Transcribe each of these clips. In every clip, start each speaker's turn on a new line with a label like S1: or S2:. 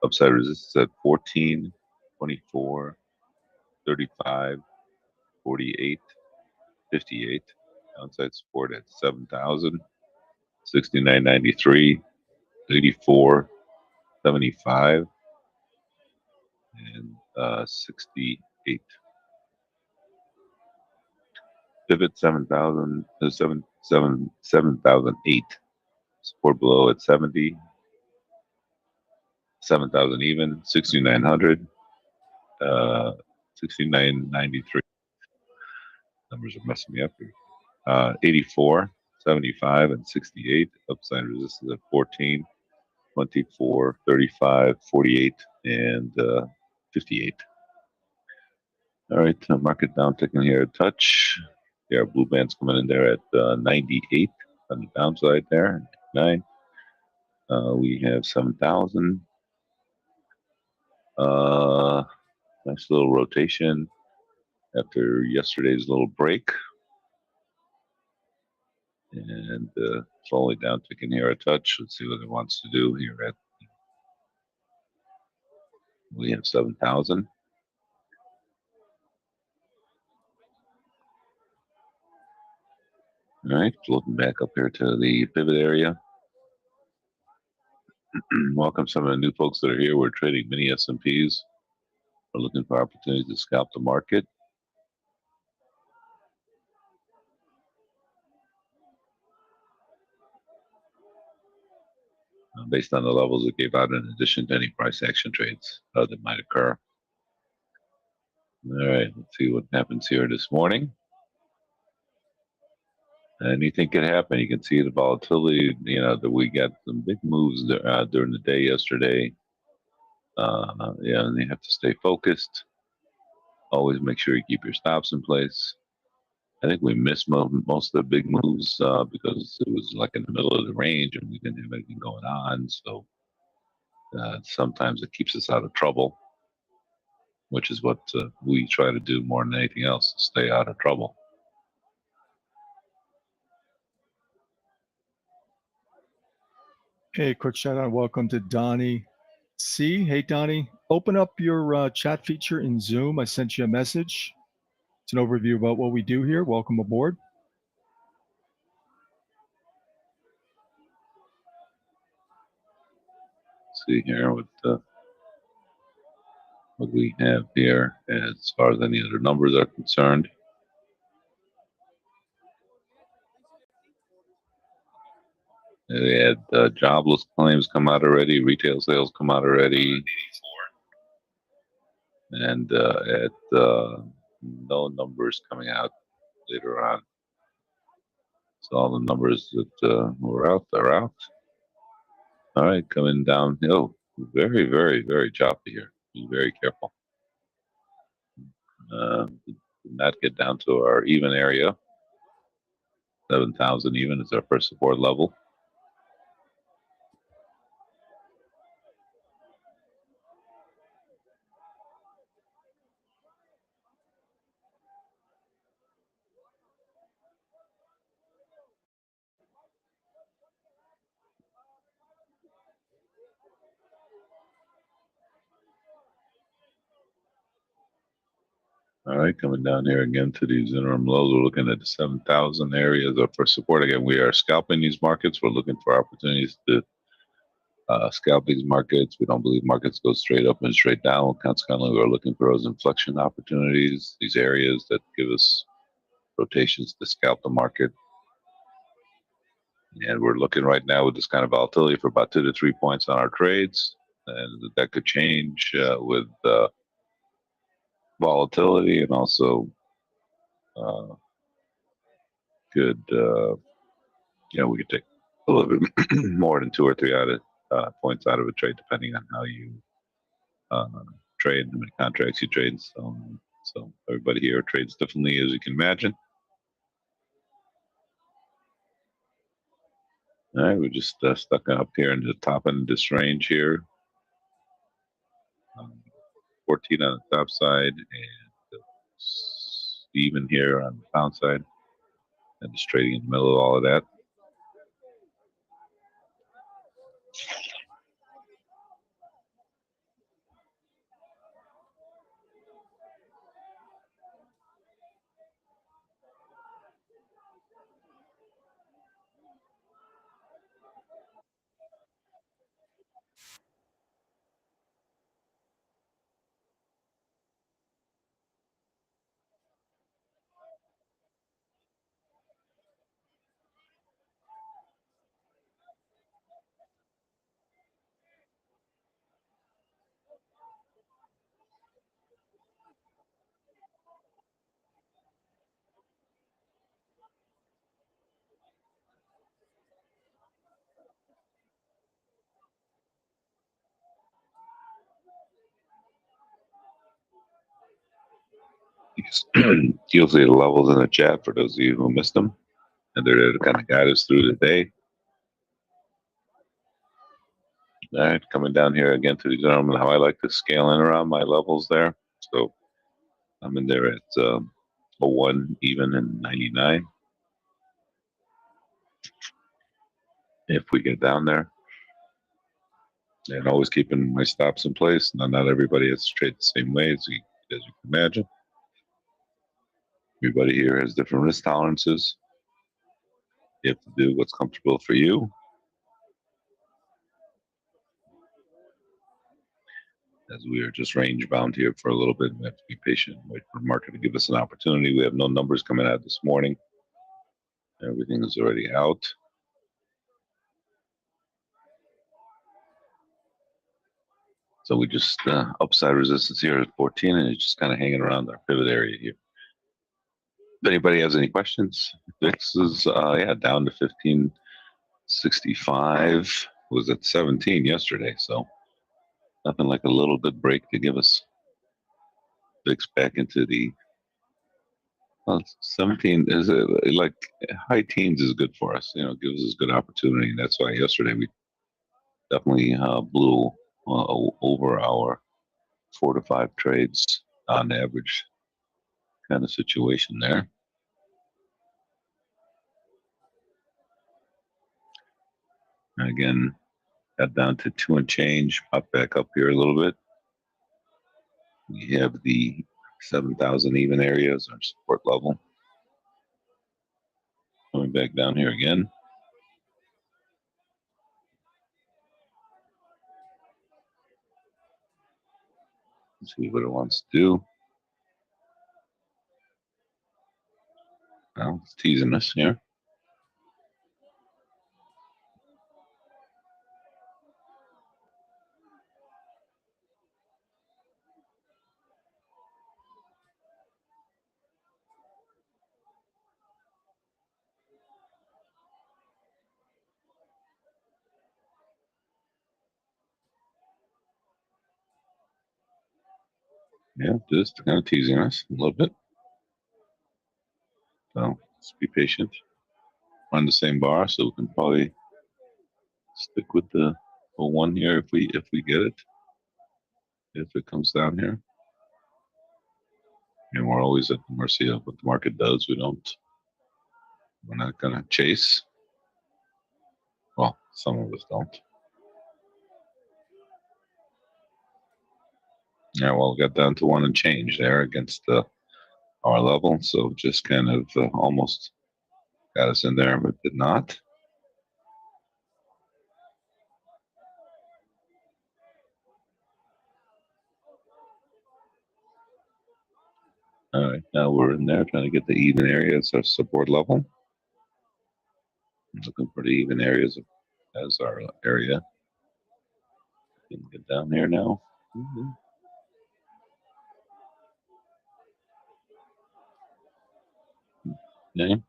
S1: Upside resistance at 14, 24, 35, 48, 58. Downside support at 7,000, 69.93, 84, 75, and 68. Pivot 7,000, 7,008. Support below at 70, 7,000 even, 6,900, 69.93. Numbers are messing me up here. 84, 75, and 68. Upside resistance at 14, 24, 35, 48, and 58. All right, market down ticking here a touch. Yeah, our blue band's coming in there at 98 on the downside there, 9. We have 7,000. Nice little rotation after yesterday's little break. And slowly down ticking here a touch. Let's see what it wants to do here at. We have 7,000. All right, floating back up here to the pivot area. Welcome some of the new folks that are here. We're trading mini S&Ps. We're looking for opportunities to scalp the market. Based on the levels it gave out in addition to any price action trades that might occur. All right, let's see what happens here this morning. Anything could happen. You can see the volatility, that we got some big moves during the day yesterday. And you have to stay focused. Always make sure you keep your stops in place. I think we missed most of the big moves because it was like in the middle of the range and we didn't have anything going on. So sometimes it keeps us out of trouble, which is what we try to do more than anything else, stay out of trouble.
S2: Hey, quick shout out. Welcome to Donnie C. Hey, Donnie. Open up your chat feature in Zoom. I sent you a message. It's an overview about what we do here. Welcome aboard.
S1: See here what we have here as far as any other numbers are concerned. We had jobless claims come out already, retail sales come out already, and no numbers coming out later on. So all the numbers that were out are out. All right, coming downhill. Very, very, very choppy here. Be very careful. Not get down to our even area. 7,000 even is our first support level. All right, coming down here again to these interim lows. We're looking at the 7,000 areas of for support. Again, we are scalping these markets. We're looking for opportunities to scalp these markets. We don't believe markets go straight up and straight down. Consequently, we're looking for those inflection opportunities, these areas that give us rotations to scalp the market. And we're looking right now with this kind of volatility for about 2 to 3 points on our trades. And that could change with volatility and also we could take a little bit more than 2 or 3 points out of a trade, depending on how you trade, how many contracts you trade. So everybody here trades differently, as you can imagine. All right, we're just stuck up here in the top end of this range here. 14 on the top side and even here on the down side, and just trading in the middle of all of that. You'll see the levels in the chat for those of you who missed them, and they're there to kind of guide us through the day. All right, coming down here again to the gentleman, how I like to scale in around my levels there. So I'm in there at 01 even and 99. If we get down there, and always keeping my stops in place. Now, not everybody has to trade the same way as you can imagine. Everybody here has different risk tolerances. You have to do what's comfortable for you. As we are just range bound here for a little bit, we have to be patient, wait for the market to give us an opportunity. We have no numbers coming out this morning. Everything is already out. So we just upside resistance here at 14, and it's just kind of hanging around our pivot area here. If anybody has any questions, VIX is down to 1565. Was at 17 yesterday, so nothing like a little bit break to give us VIX back into the 17 is like high teens is good for us. You know, it gives us good opportunity. That's why yesterday we definitely blew over our 4 to 5 trades on average kind of situation there. And again, got down to 2 and change, popped back up here a little bit. We have the 7,000 even areas, our support level. Coming back down here again. Let's see what it wants to do. Well, it's teasing us here. Yeah, just kind of teasing us a little bit. So let's be patient. On the same bar, so we can probably stick with the 01 here if we get it. If it comes down here. And we're always at the mercy of what the market does. We're not gonna chase. Well, some of us don't. Yeah, well, got down to 1 and change there against our level, so just kind of almost got us in there, but did not. All right, now we're in there trying to get the even area as our support level. Looking for the even areas as our area. Can get down here now. Mm-hmm. Okay.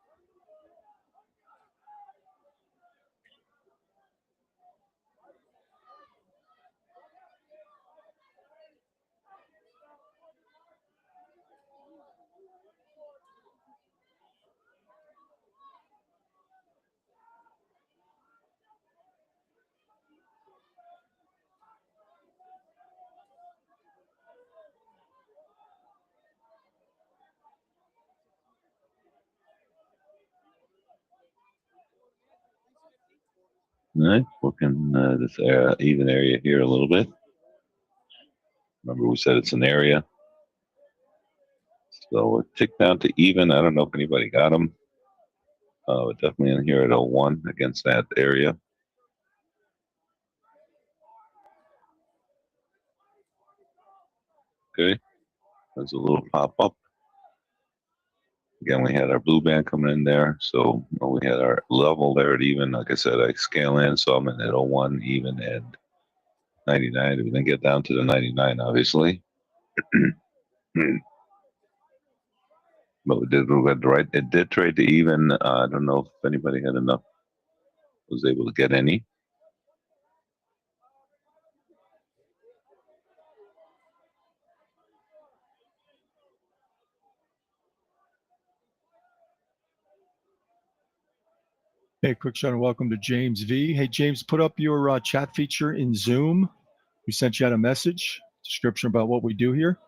S1: All right, working this even area here a little bit. Remember, we said it's an area. So it ticked down to even. I don't know if anybody got them. Definitely in here at 01 against that area. Okay, there's a little pop up. Again, we had our blue band coming in there. So we had our level there at even. Like I said, I scale in, so I'm in at 01 even and 99. We didn't get down to the 99, obviously. But we did get the right. It did trade to even. I don't know if anybody had enough, was able to get any.
S2: Hey, quick shot and welcome to James V. Hey, James, put up your chat feature in Zoom. We sent you out a message, description about what we do here.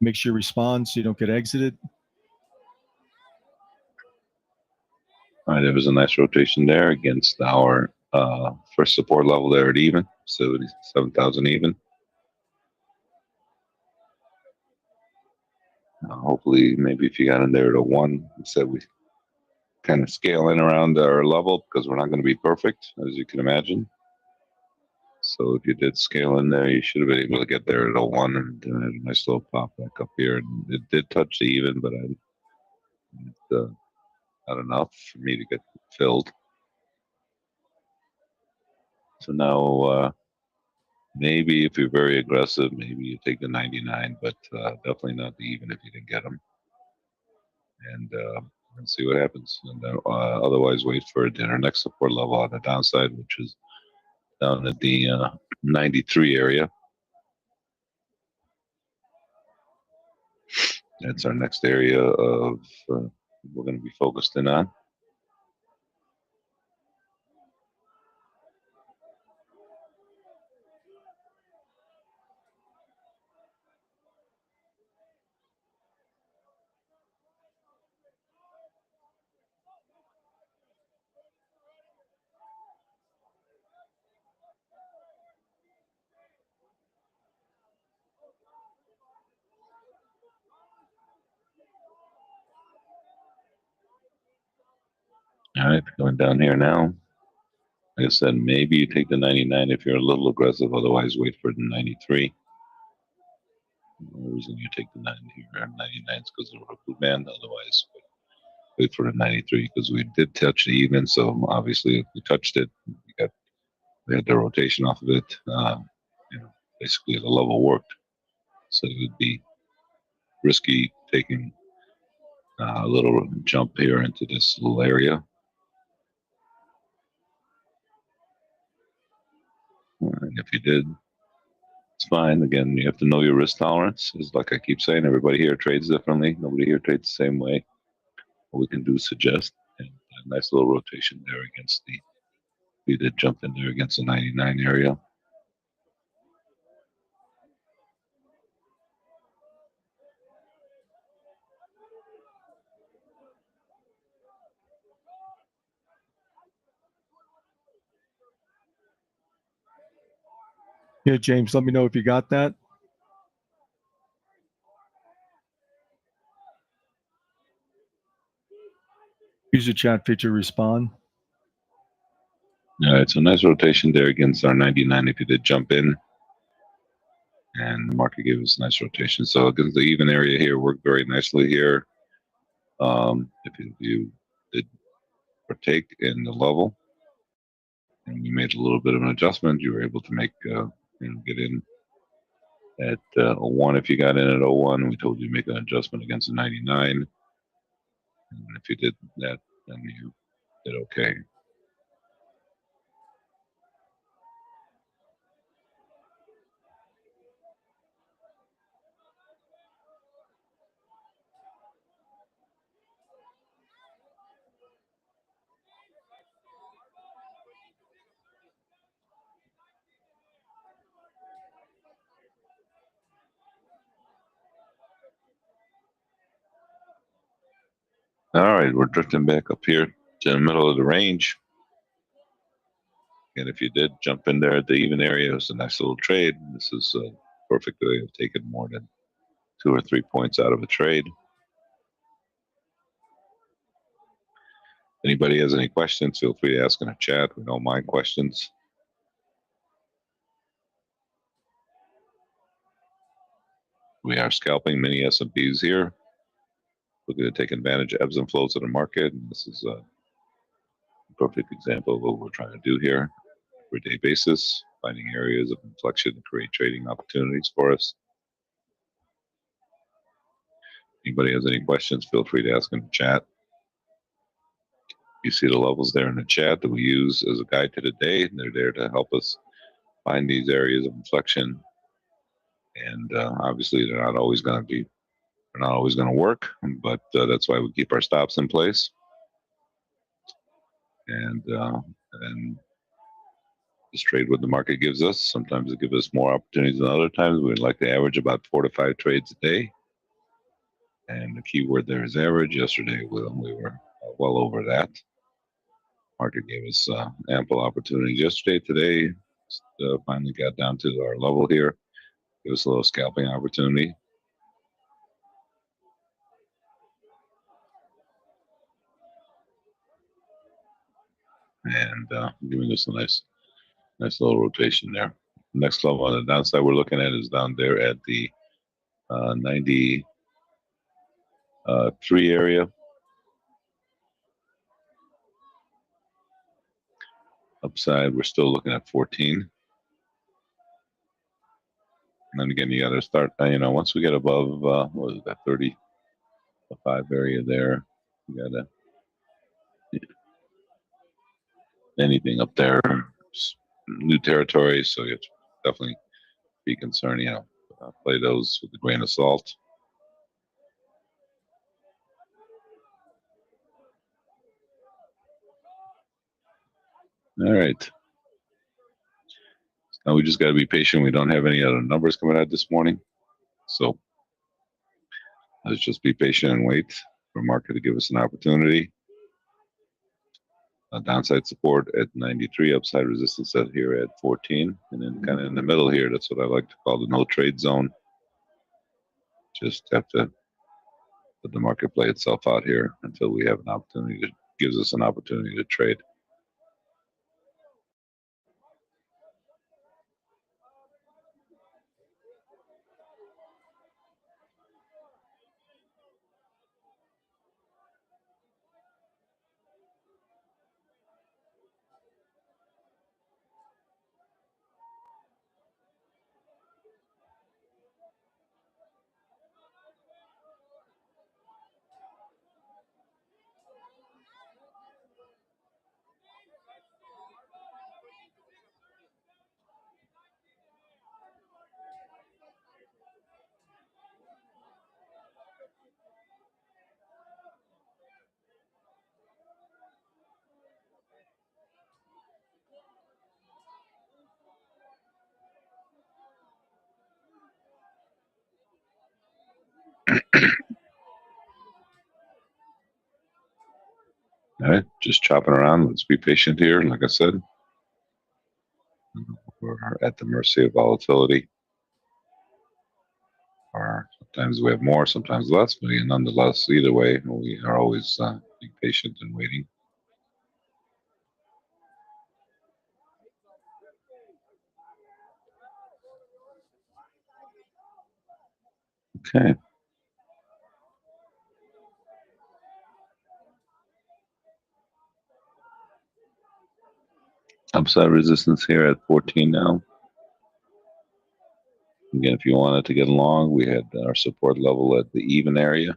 S2: Make sure you respond so you don't get exited.
S1: All right, there was a nice rotation there against our first support level there at even, 77,000 even. Hopefully, maybe if you got in there at a 1, instead we kind of scale in around our level because we're not going to be perfect, as you can imagine. So if you did scale in there, you should have been able to get there at a 1 and then a nice little pop back up here. And it did touch the even, but not enough for me to get filled. So now maybe if you're very aggressive, maybe you take the 99, but definitely not the even if you didn't get them. And see what happens. And then, otherwise, wait for it in our next support level on the downside, which is down at the 93 area. That's our next area of we're going to be focused in on. All right, going down here now. Like I said, maybe you take the 99 if you're a little aggressive. Otherwise, wait for the 93. The reason you take the 90 here, 99 is because of the blue band. Otherwise, wait for the 93 because we did touch the even. So obviously, if we touched it, we had the rotation off of it. Basically the level worked. So it would be risky taking a little jump here into this little area. And if you did, it's fine. Again, you have to know your risk tolerance. It's like I keep saying, everybody here trades differently. Nobody here trades the same way. What we can do is suggest and a nice little rotation there against we did jump in there against the 99 area.
S2: Yeah, James, let me know if you got that. Use the chat feature to respond.
S1: All right, so nice rotation there against our 99 if you did jump in. And the market gave us a nice rotation. So against the even area here worked very nicely here. If you did partake in the level and you made a little bit of an adjustment, you were able to make get in at a 1 if you got in at 01. We told you to make an adjustment against a 99. And if you did that, then you did okay. All right, we're drifting back up here to the middle of the range. And if you did jump in there at the even area, it was a nice little trade. This is a perfect way of taking more than 2 or 3 points out of a trade. Anybody has any questions, feel free to ask in the chat. We don't mind questions. We are scalping many S&Ps here. Looking to take advantage of ebbs and flows of the market. And this is a perfect example of what we're trying to do here. Everyday basis, finding areas of inflection to create trading opportunities for us. Anybody has any questions, feel free to ask in the chat. You see the levels there in the chat that we use as a guide to the day. And they're there to help us find these areas of inflection. And obviously, they're not always going to work, but that's why we keep our stops in place. and just trade what the market gives us. Sometimes it gives us more opportunities than other times. We'd like to average about 4 to 5 trades a day. And the key word there is average. Yesterday, we were well over that. Market gave us ample opportunities yesterday. Today, finally got down to our level here. Give us a little scalping opportunity. And giving us a nice little rotation there. Next level on the downside we're looking at is down there at the 93 area. Upside, we're still looking at 14. And then again, you got to start, once we get above, what is that, 35 area there, you got to, anything up there, new territory. So you have to definitely be concerned, play those with a grain of salt. All right. Now we just got to be patient. We don't have any other numbers coming out this morning. So let's just be patient and wait for market to give us an opportunity. Downside support at 93, upside resistance at here at 14, and then kind of in the middle here, that's what I like to call the no trade zone. Just have to let the market play itself out here until we have an opportunity that gives us an opportunity to trade. All right, just chopping around. Let's be patient here. Like I said, we're at the mercy of volatility. Or sometimes we have more, sometimes less, but nonetheless, either way, we are always being patient and waiting. Okay. Upside resistance here at 14 now. Again, if you wanted to get along, we had our support level at the even area.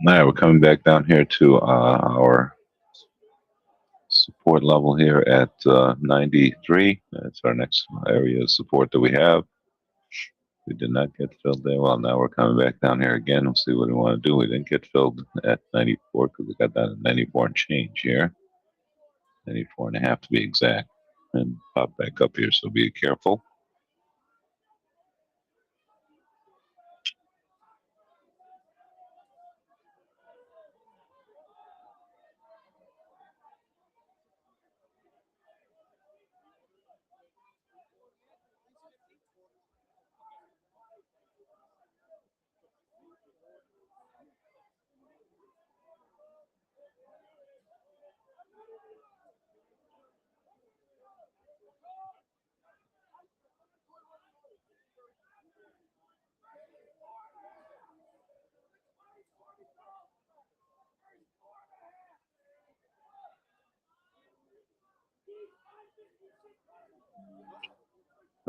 S1: All right, we're coming back down here to our support level here at 93. That's our next area of support that we have. We did not get filled there. Well, now we're coming back down here again. We'll see what we want to do. We didn't get filled at 94 because we got down to 94 and change here. 94 and a half to be exact. And pop back up here, so be careful.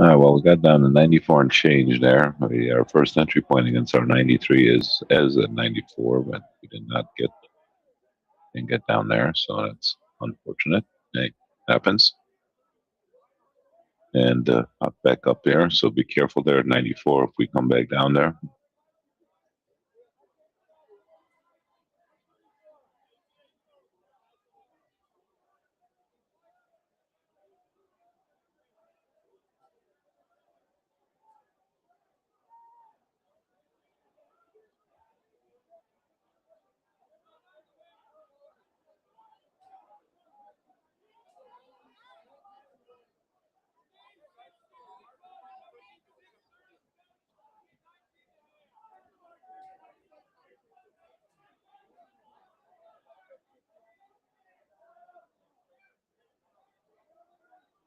S1: All right, well, we got down to 94 and change there. Our first entry point against our 93 is as at 94, but we didn't get down there, so that's unfortunate. It happens. And pop back up there, so be careful there at 94 if we come back down there.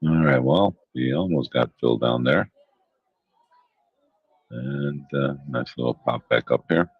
S1: All right, well, we almost got filled down there. And nice little pop back up here.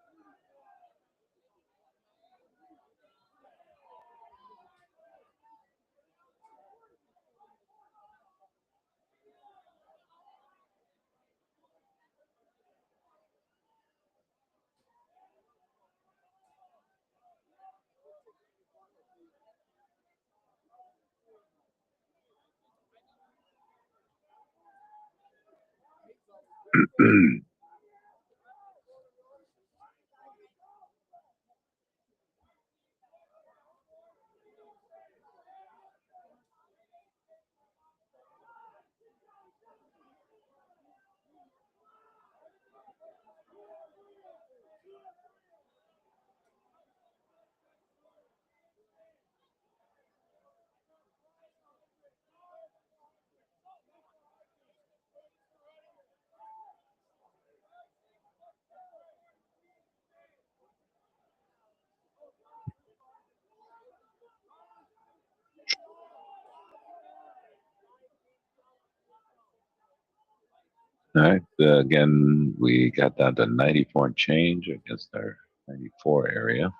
S1: All right, again, we got down to 94 and change against our 94 area.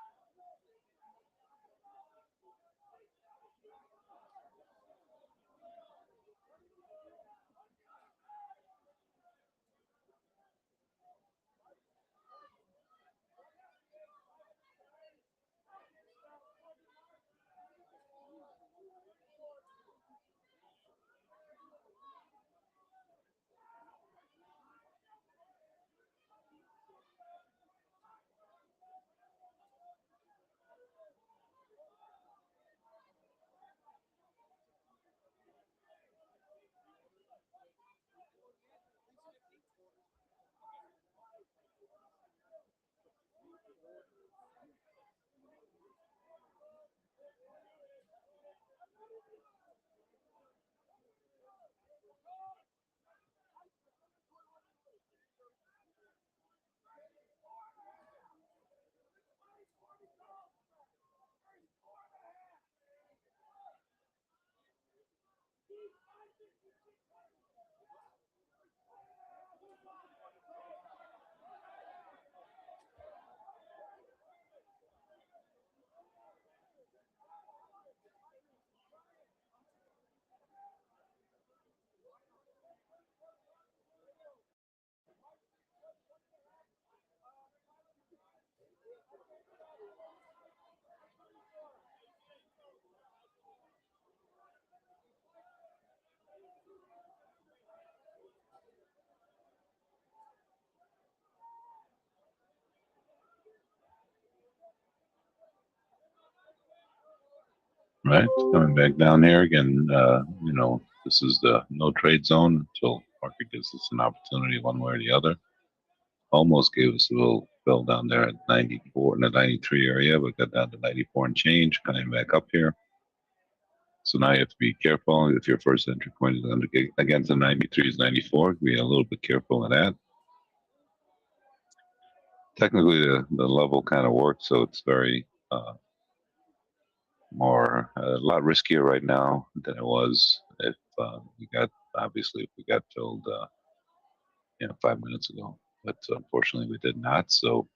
S1: Right, coming back down here again. This is the no trade zone until market gives us an opportunity one way or the other. Almost gave us a little fill down there at 94 in the 93 area, but got down to 94 and change, coming back up here. So now you have to be careful if your first entry point is against the 93s, 94. Be a little bit careful of that. Technically, the level kind of works, so it's very a lot riskier right now than it was if we got filled 5 minutes ago. But unfortunately, we did not. So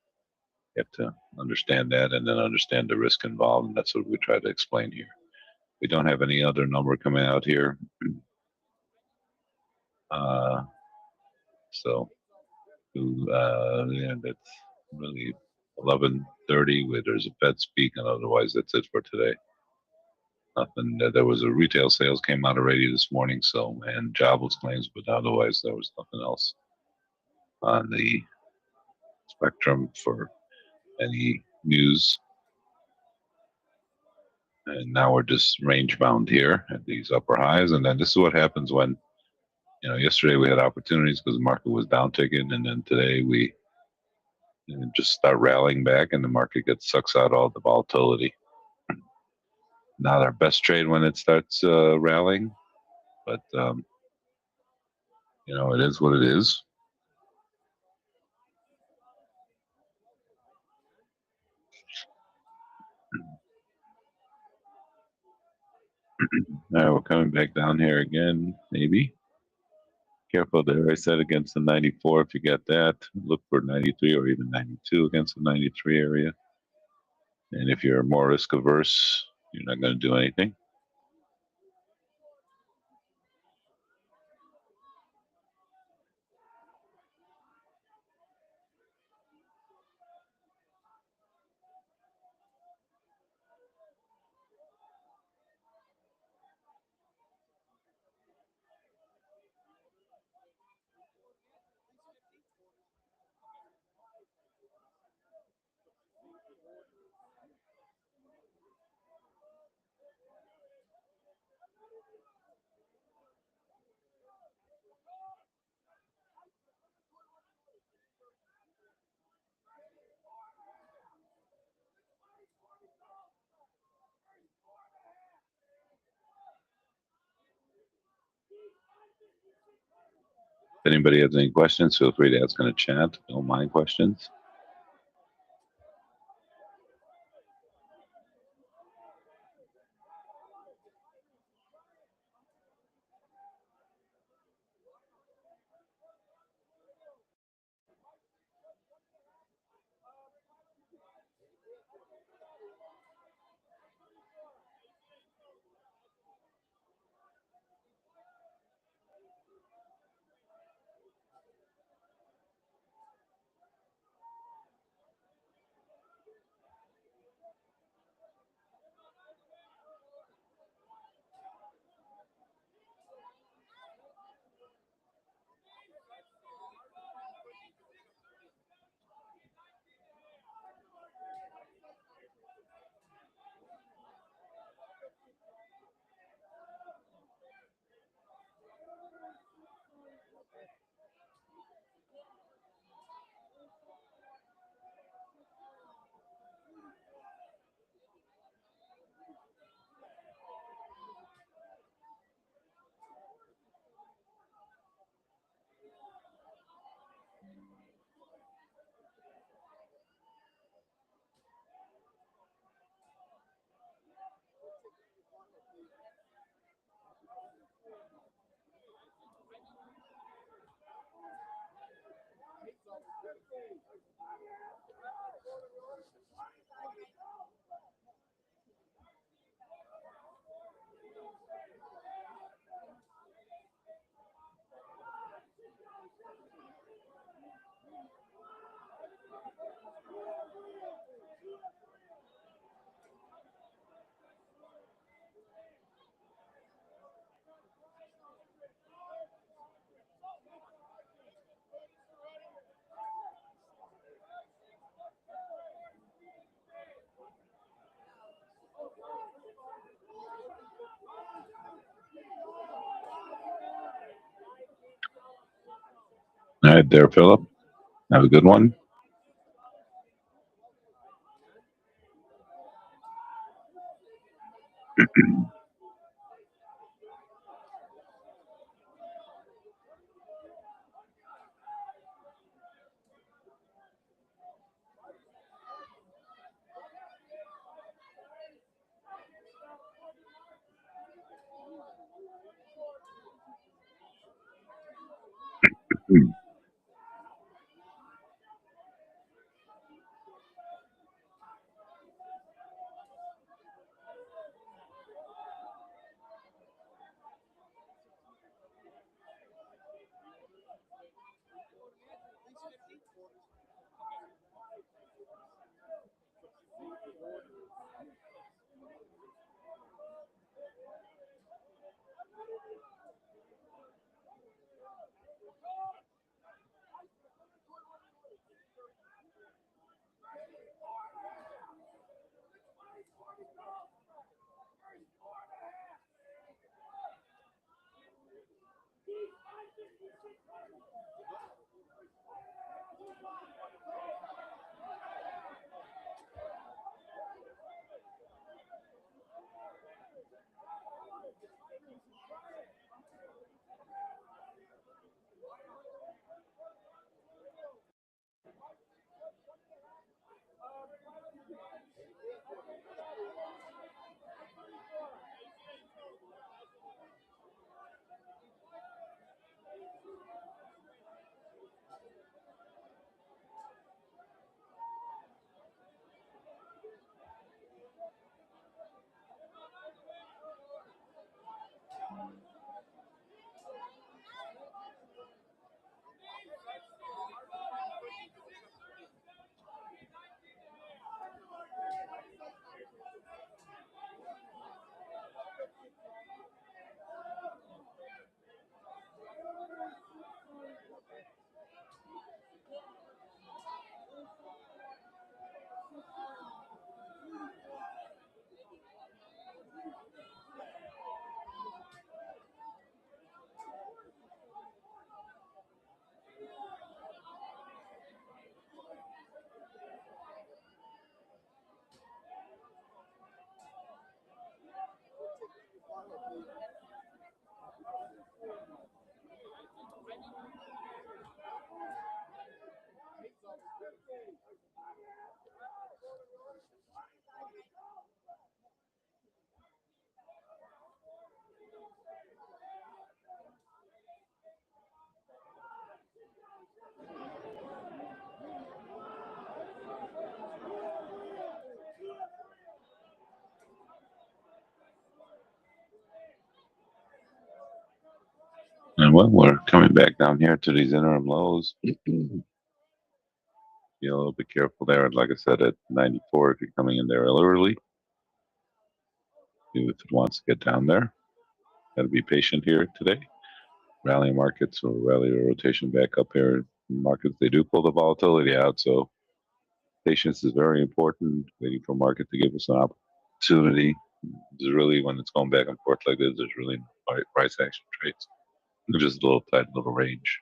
S1: you have to understand that and then understand the risk involved, and that's what we try to explain here. We don't have any other number coming out here. Uh, so that's really 11:30 where there's a Fed speak, and otherwise that's it for today. Nothing. There was a retail sales came out already this morning, and jobless claims, but otherwise there was nothing else on the spectrum for any news. And now we're just range bound here at these upper highs, and then this is what happens when yesterday we had opportunities because the market was down ticking, and then today we just start rallying back, and the market sucks out all the volatility. Not our best trade when it starts rallying, but it is what it is. Now we're coming back down here again, maybe. Careful there. I said against the 94. If you get that, look for 93 or even 92 against the 93 area. And if you're more risk averse, you're not going to do anything. If anybody has any questions, feel free to ask in the chat. Don't mind questions. All right, there, Philip. Have a good one. And when we're coming back down here to these interim lows, be a little bit careful there. Like I said, at 94, if you're coming in there early, if it wants to get down there, got to be patient here today. Rallying markets or rally or rotation back up here. Markets, they do pull the volatility out. So patience is very important. Waiting for market to give us an opportunity. There's really, when it's going back and forth like this, there's really no price action trades. It's just a little tight little range.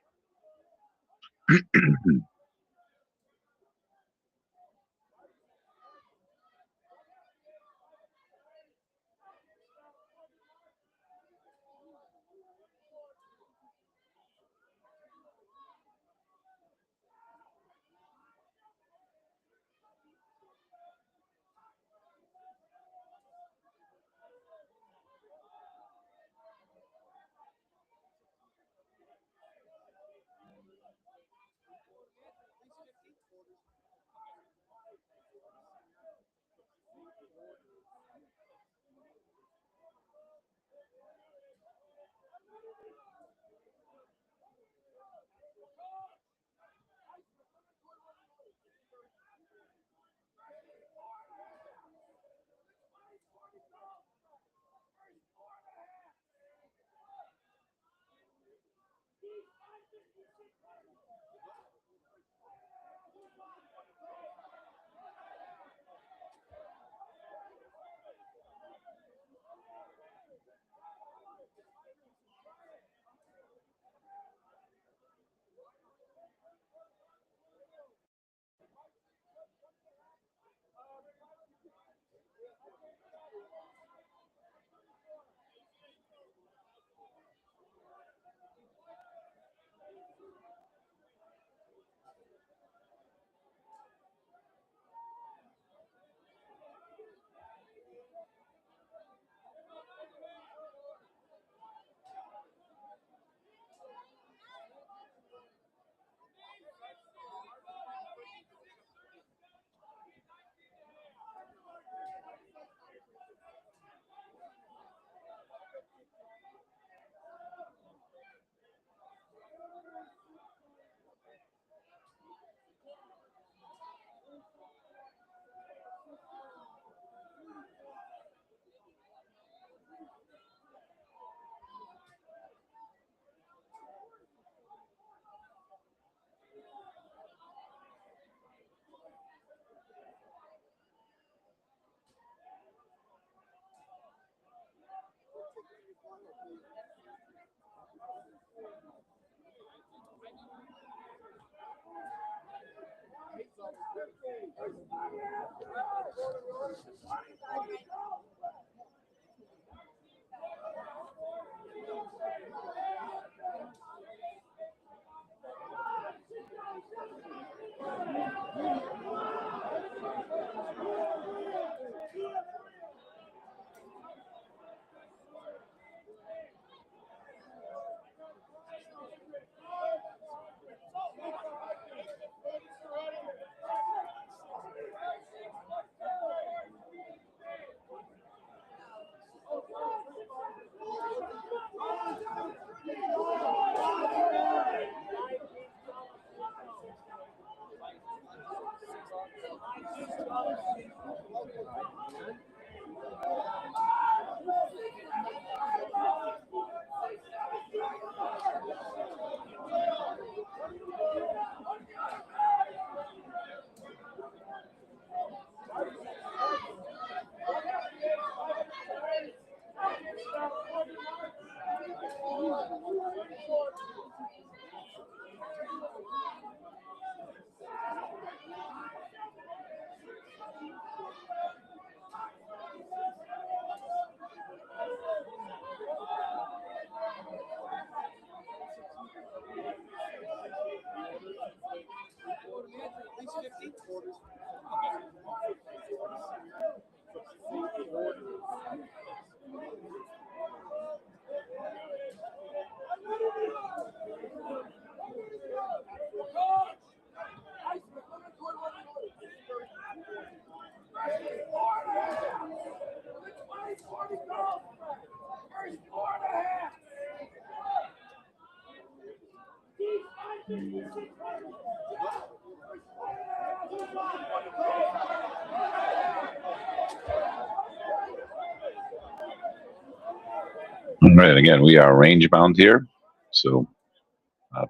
S1: All right, again, we are range bound here, so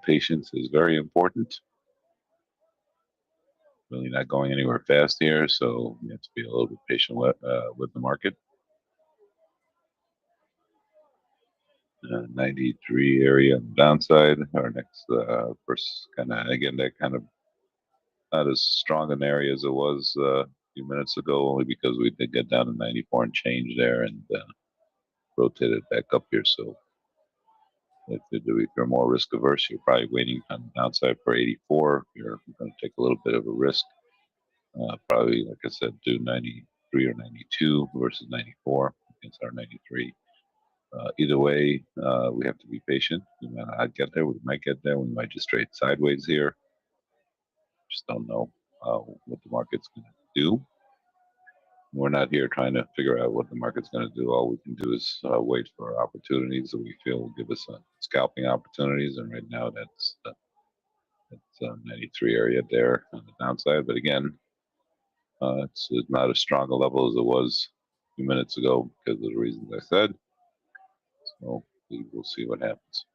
S1: patience is very important. Really not going anywhere fast here, so you have to be a little bit patient with the market. 93 area on the downside. Our next first kind of, again, that kind of not as strong an area as it was a few minutes ago, only because we did get down to 94 and change there and rotated back up here. So if you're more risk averse, you're probably waiting on the downside for 84. You're going to take a little bit of a risk. Probably, like I said, do 93 or 92 versus 94 against our 93. Either way, we have to be patient. We might not get there. We might get there. We might just trade sideways here. Just don't know what the market's going to do. We're not here trying to figure out what the market's going to do. All we can do is wait for opportunities that we feel will give us scalping opportunities. And right now, that's 93 area there on the downside. But again, it's not as strong a level as it was a few minutes ago because of the reasons I said. So we'll see what happens.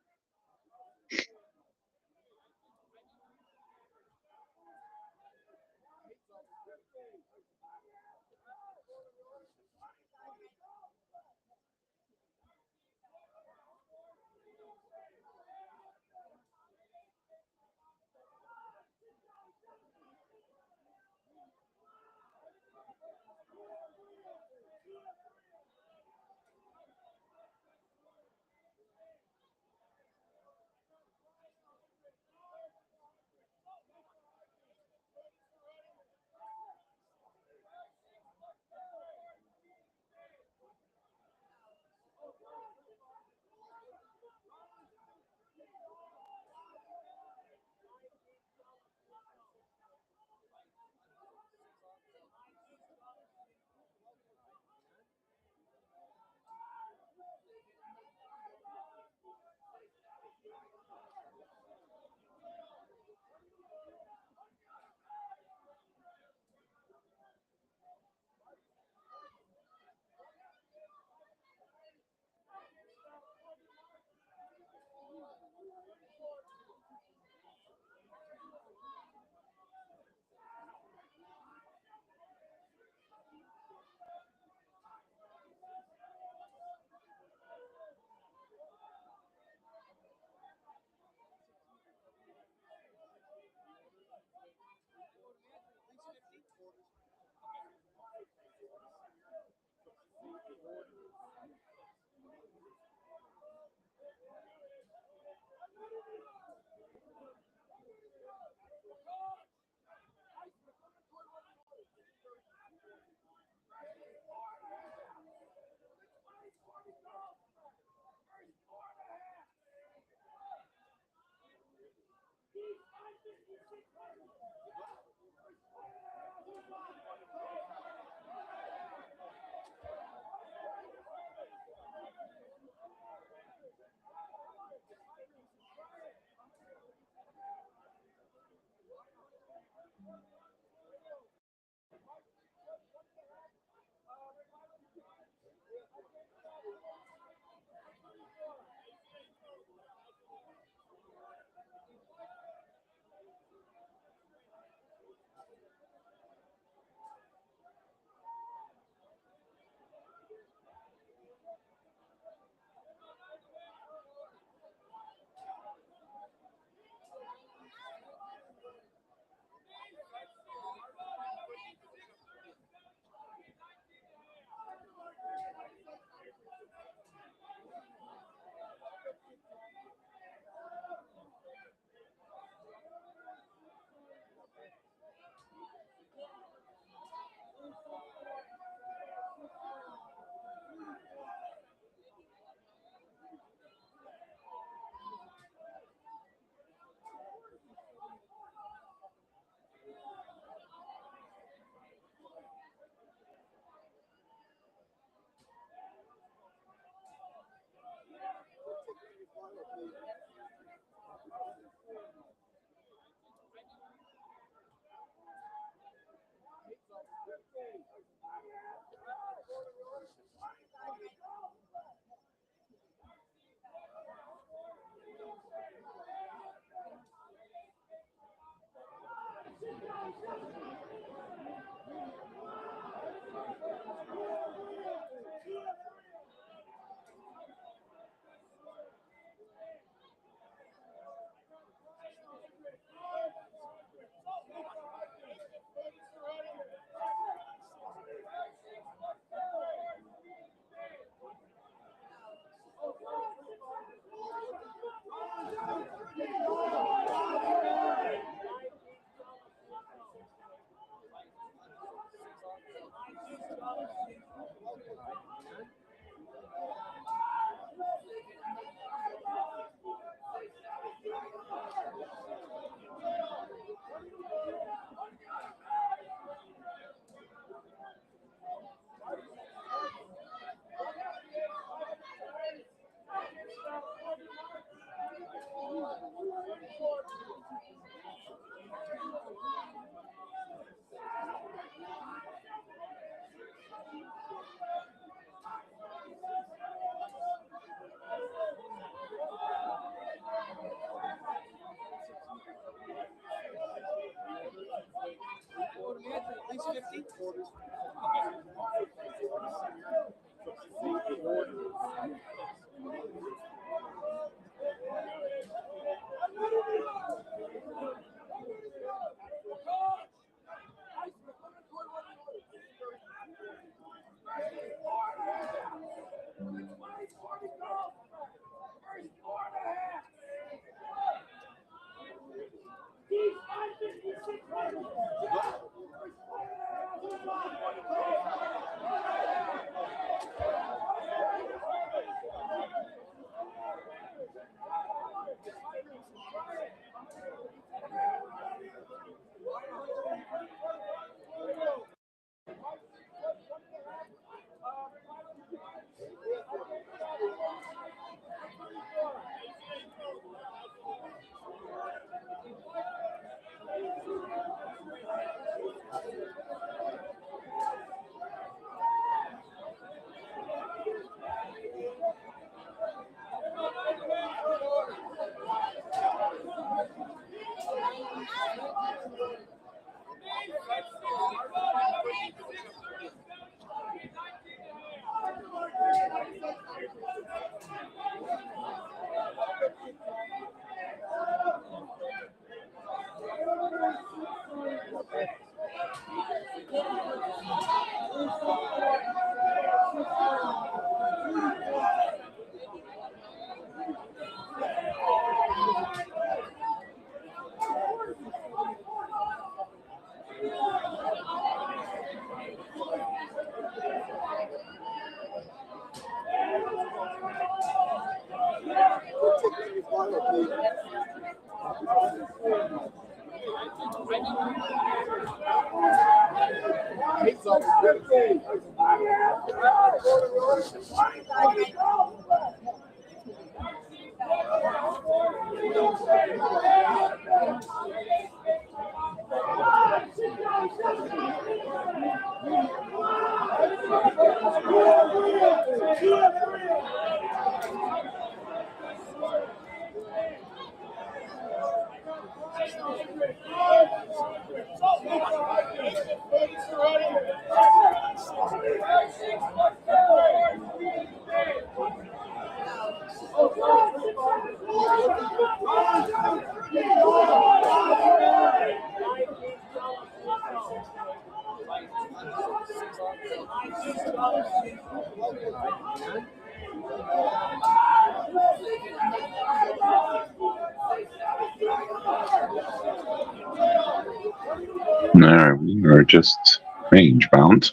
S1: All right, we are just range bound.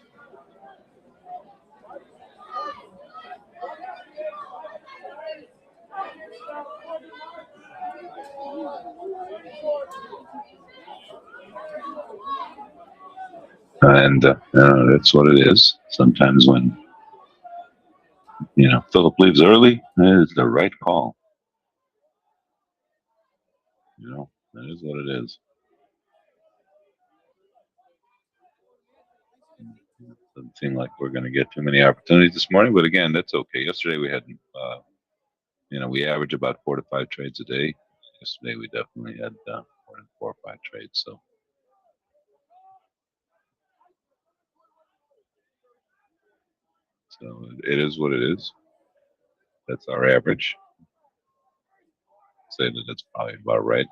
S1: And that's what it is. Sometimes when Philip leaves early, that is the right call. That is what it is. Doesn't seem like we're going to get too many opportunities this morning, but again, that's okay. Yesterday we had, we average about 4 to 5 trades a day. Yesterday we definitely had more than 4 or 5 trades. So it is what it is. That's our average. Say that that's probably about right.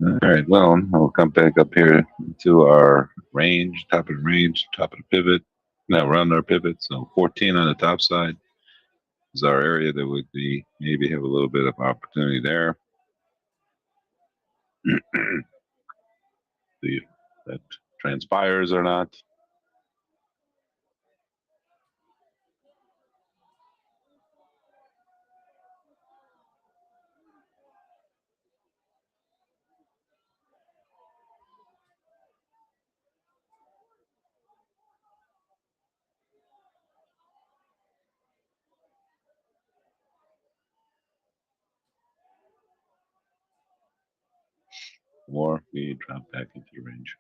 S1: All right, well, I'll come back up here to our range, top of the range, top of the pivot. Now we're on our pivot, so 14 on the top side is our area that would be maybe have a little bit of opportunity there. See if that transpires or not. Or we drop back into the range.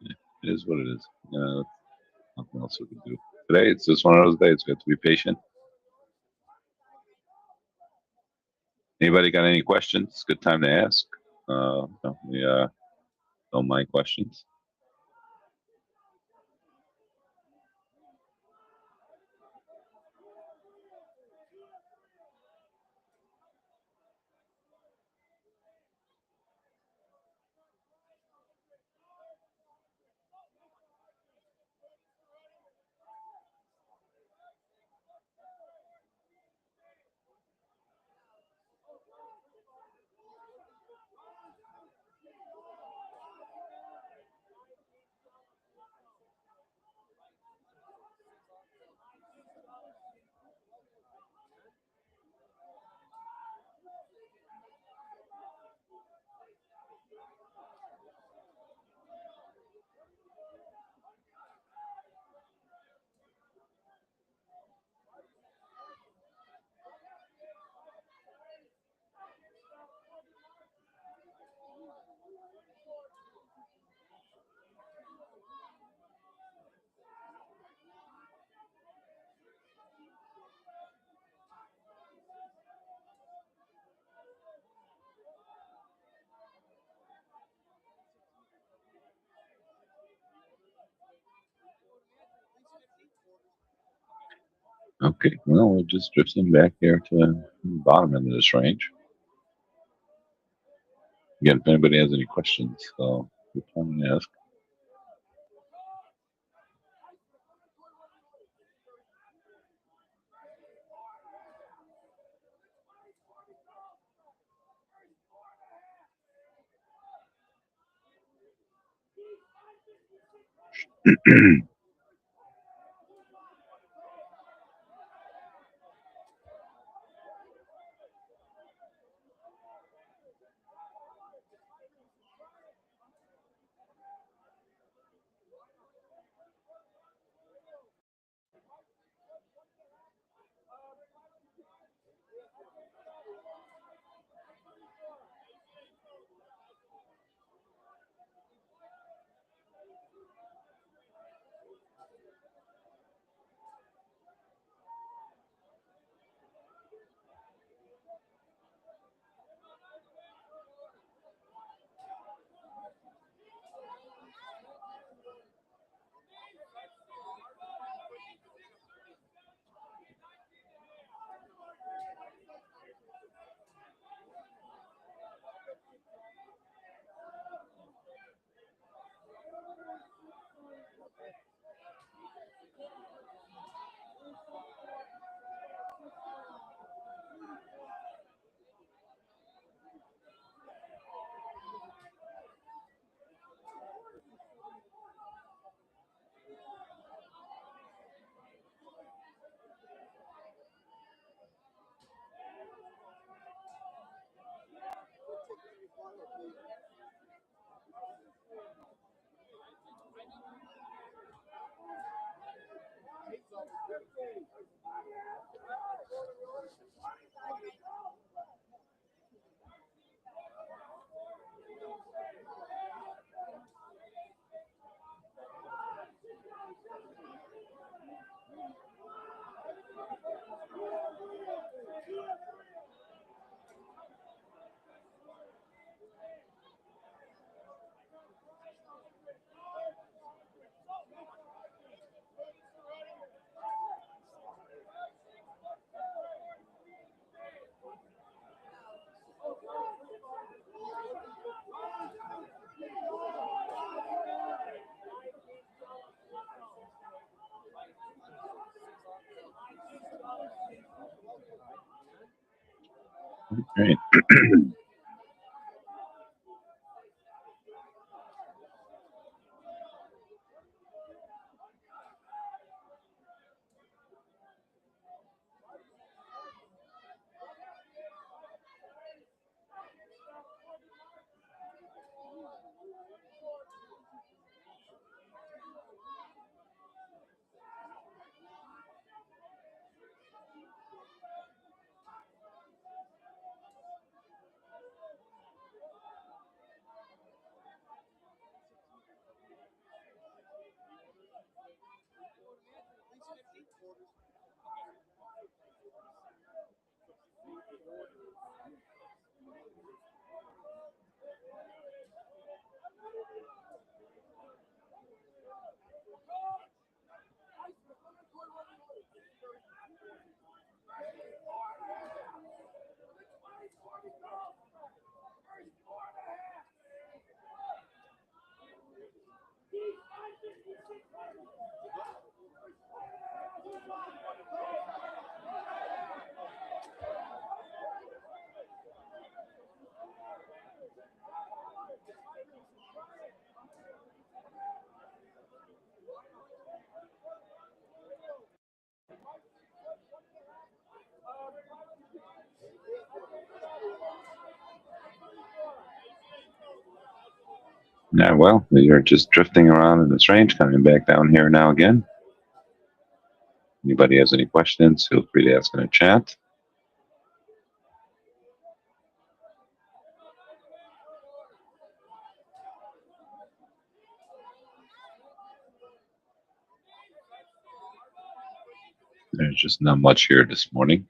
S1: It is what it is. Nothing else we can do. Today, it's just one of those days. We have to be patient. Anybody got any questions? Good time to ask. We don't mind questions. Okay, well, we're just drifting back here to the bottom end of this range. Again, if anybody has any questions, so good time to ask. Great. Yeah, well, you're just drifting around in this range, coming back down here now again. Anybody has any questions, feel free to ask in the chat. There's just not much here this morning.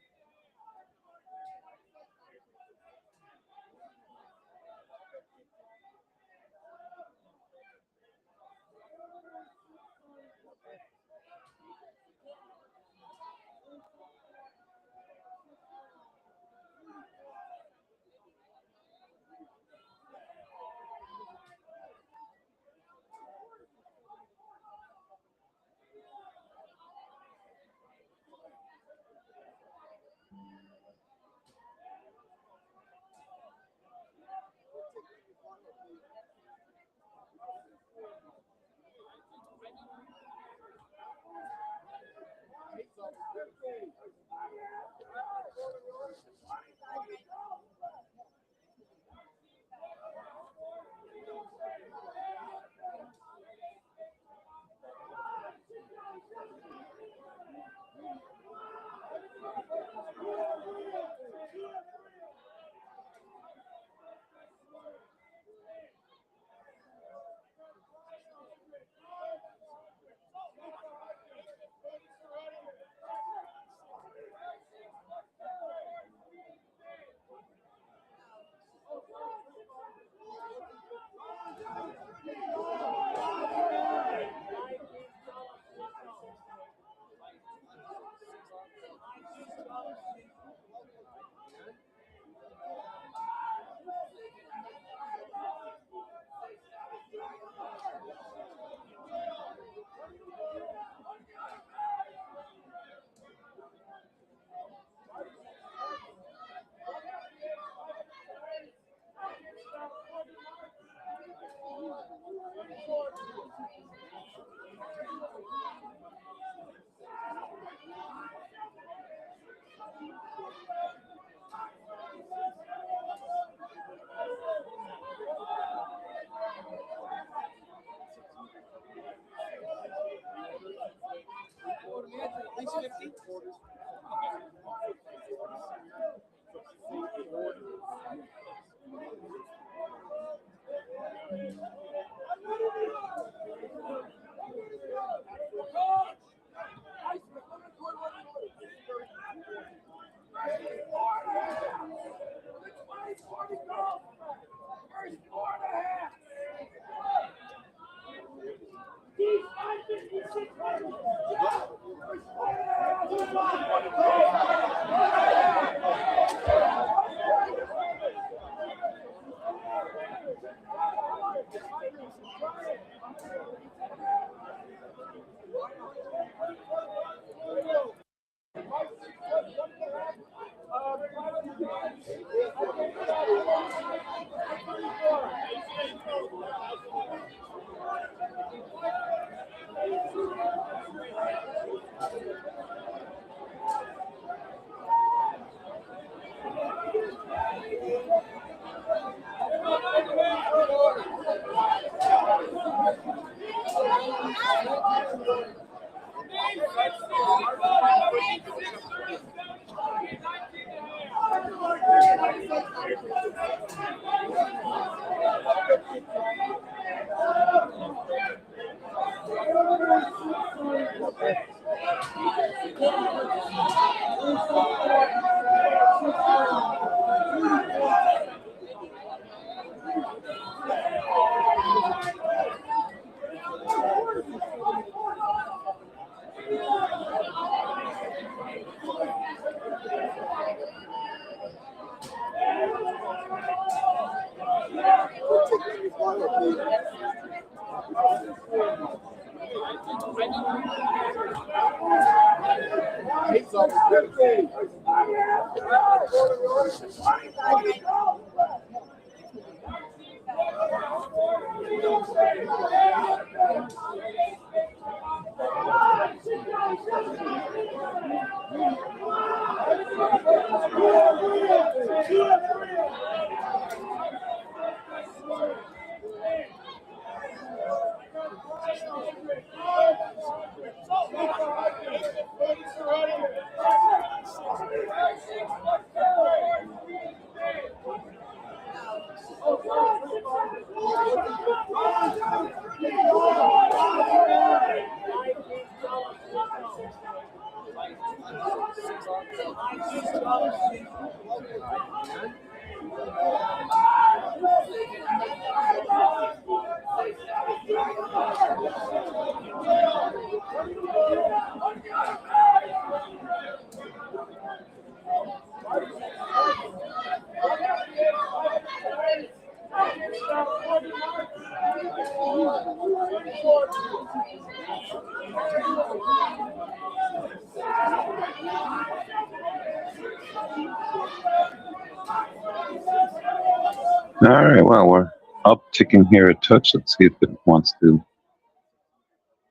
S1: All right, well, we're upticking here a touch. Let's see if it wants to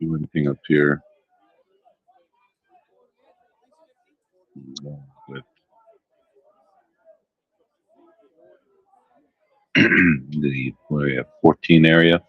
S1: do anything up here. With the where we have 14 area.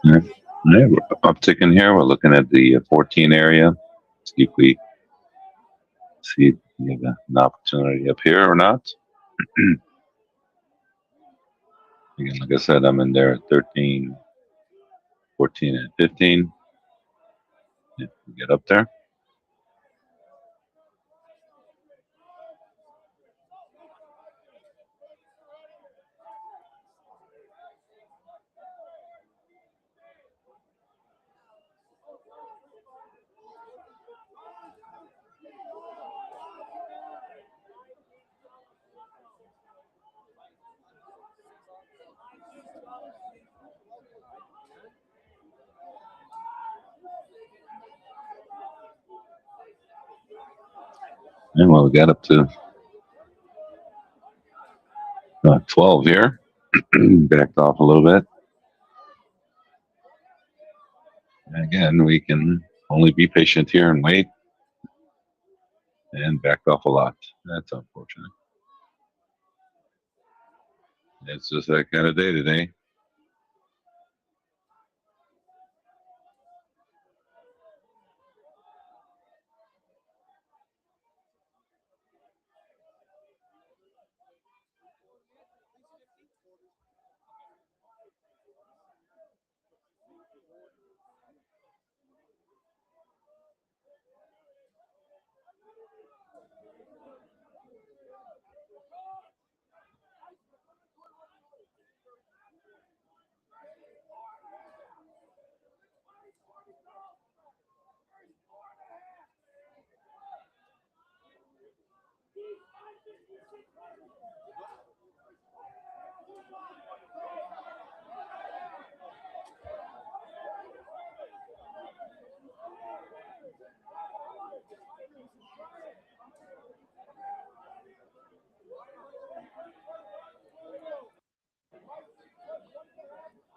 S1: Yeah, yeah, we're upticking here. We're looking at the 14 area. See if we have an opportunity up here or not. Again, like I said, I'm in there at 13, 14, and 15. If we get up there. And well, we got up to 12 here. Backed off a little bit. And again, we can only be patient here and wait. And backed off a lot. That's unfortunate. It's just that kind of day today.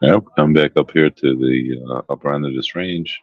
S1: Yep, come back up here to the upper end of this range.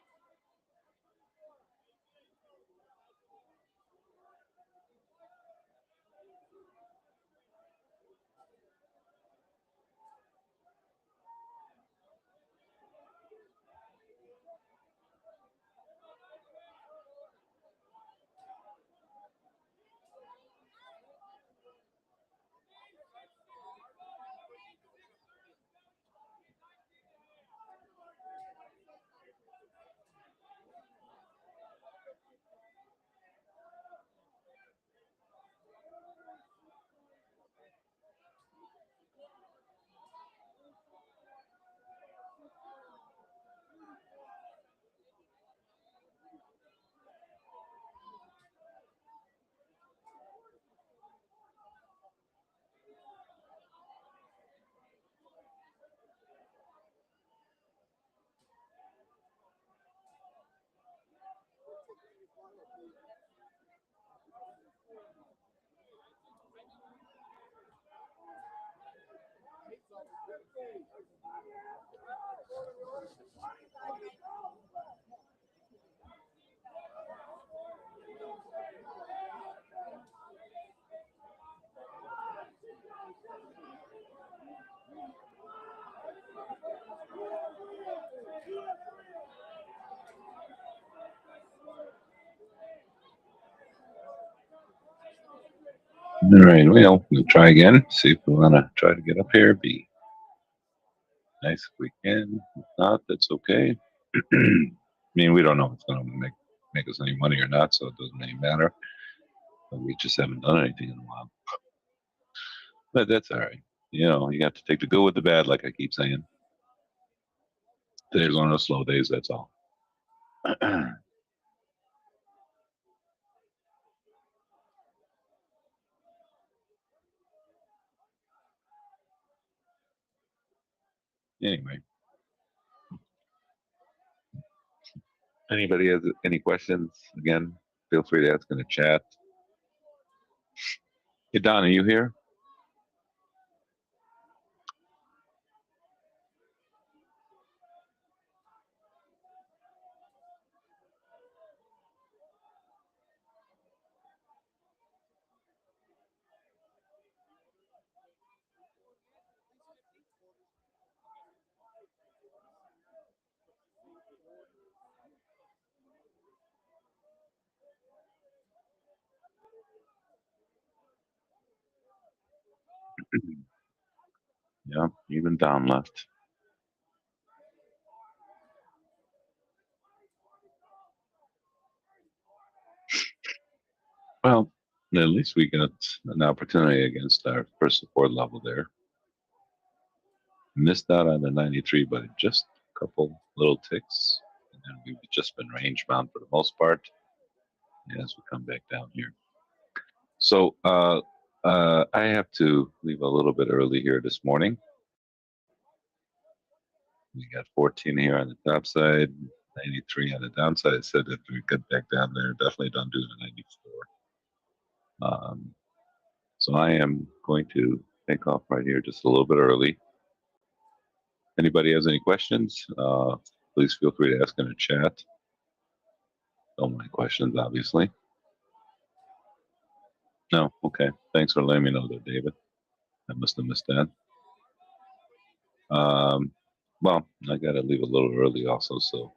S1: All right, well, we'll try again. See if we want to try to get up here. Be nice if we can. If not, that's okay. I mean, we don't know if it's going to make us any money or not, so it doesn't really matter. But we just haven't done anything in a while. But that's all right. You know, you have to take the good with the bad, like I keep saying. Today's one of those slow days. That's all. Anyway, anybody has any questions? Again, feel free to ask in the chat. Hey, Don, are you here? Yeah, even down left. Well, at least we got an opportunity against our first support level there. Missed out on the 93, but just a couple little ticks. And then we've just been range bound for the most part as we come back down here. So I have to leave a little bit early here this morning. We got 14 here on the top side, 93 on the downside. I said if we get back down there, definitely don't do the 94. So I am going to take off right here just a little bit early. Anybody has any questions, please feel free to ask in the chat. Don't mind questions, obviously. No, okay. Thanks for letting me know there, David. I must have missed that. Well, I got to leave a little early also, so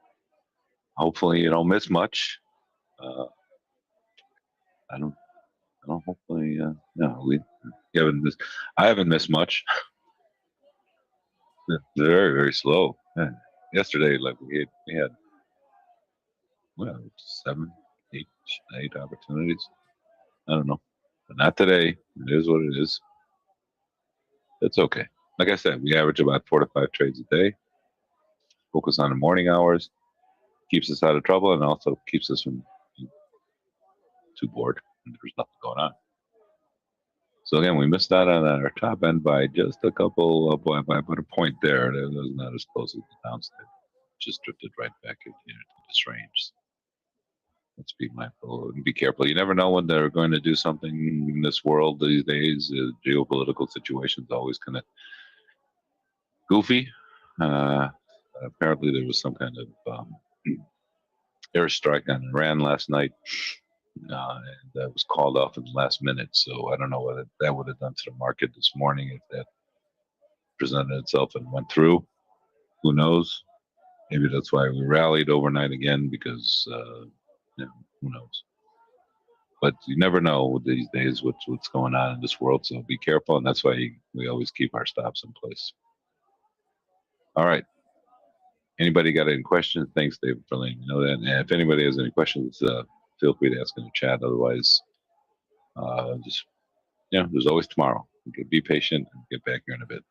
S1: hopefully you don't miss much. I don't. Hopefully, no. You haven't missed. I haven't missed much. It's very, very slow. Yeah. Yesterday, like we had well 8 opportunities. I don't know, but not today. It is what it is. It's okay. Like I said, we average about 4 to 5 trades a day. Focus on the morning hours. Keeps us out of trouble and also keeps us from being too bored. There's nothing going on. So again, we missed out on our top end by just a couple by about a point there. That was not as close as the downside. Just drifted right back into this range. Let's be mindful and be careful. You never know when they're going to do something in this world these days. Geopolitical situations always kind of goofy. Apparently, there was some kind of airstrike on Iran last night, and that was called off in the last minute. So I don't know what that would have done to the market this morning if that presented itself and went through. Who knows? Maybe that's why we rallied overnight again because who knows? But you never know these days what's going on in this world. So be careful, and that's why we always keep our stops in place. All right. Anybody got any questions? Thanks, David, for letting me know that. And if anybody has any questions, feel free to ask in the chat. Otherwise, just there's always tomorrow. Be patient and get back here in a bit.